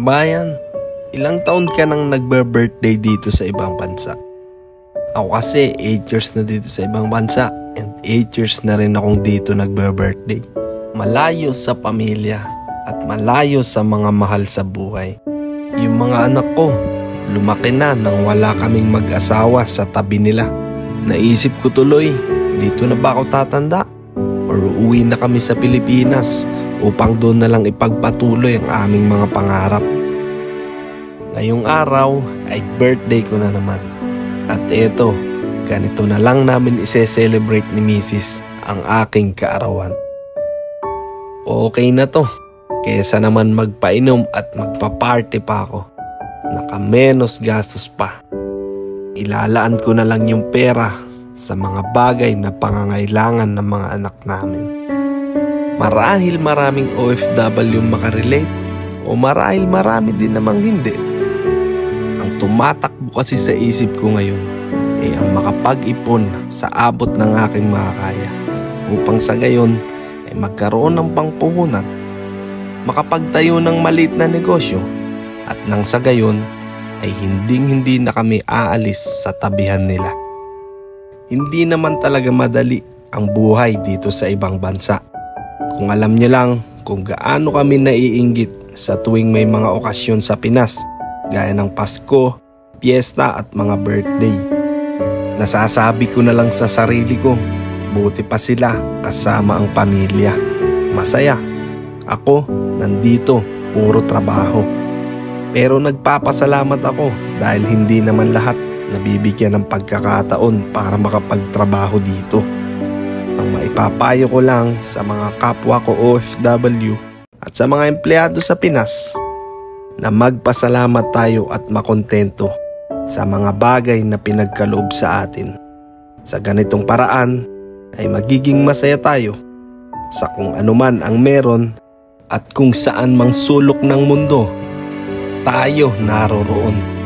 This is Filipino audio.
Kabayan, ilang taon ka nang nagbe-birthday dito sa ibang bansa? Ako kasi 8 years na dito sa ibang bansa and 8 years na rin akong dito nagbe-birthday. Malayo sa pamilya at malayo sa mga mahal sa buhay. Yung mga anak ko, lumaki na nang wala kaming mag-asawa sa tabi nila. Naisip ko tuloy, dito na ba ako tatanda? Or uuwi na kami sa Pilipinas upang doon na lang ipagpatuloy ang aming mga pangarap. Ngayong araw ay birthday ko na naman. At eto, ganito na lang namin ise-celebrate ni Mrs. ang aking kaarawan. Okay na to, kesa naman magpainom at magpa-party pa ako. Nakamenos gastos pa. Ilalaan ko na lang yung pera sa mga bagay na pangangailangan ng mga anak namin. Marahil maraming OFW makarelate o marahil marami din namang hindi. Ang tumatakbo kasi sa isip ko ngayon ay ang makapag-ipon sa abot ng aking makakaya upang sa gayon ay magkaroon ng pangpuhunan, makapagtayo ng maliit na negosyo at nang sa gayon ay hindi na kami aalis sa tabihan nila. Hindi naman talaga madali ang buhay dito sa ibang bansa. Kung alam niyo lang kung gaano kami naiinggit sa tuwing may mga okasyon sa Pinas, gaya ng Pasko, piyesta at mga birthday. Nasasabi ko na lang sa sarili ko, buti pa sila kasama ang pamilya. Masaya. Ako, nandito, puro trabaho. Pero nagpapasalamat ako dahil hindi naman lahat nabibigyan ng pagkakataon para makapagtrabaho dito. Ang maipapayo ko lang sa mga kapwa ko OFW at sa mga empleyado sa Pinas na magpasalamat tayo at makontento sa mga bagay na pinagkaloob sa atin. Sa ganitong paraan ay magiging masaya tayo sa kung anuman ang meron at kung saan mang sulok ng mundo tayo naroroon.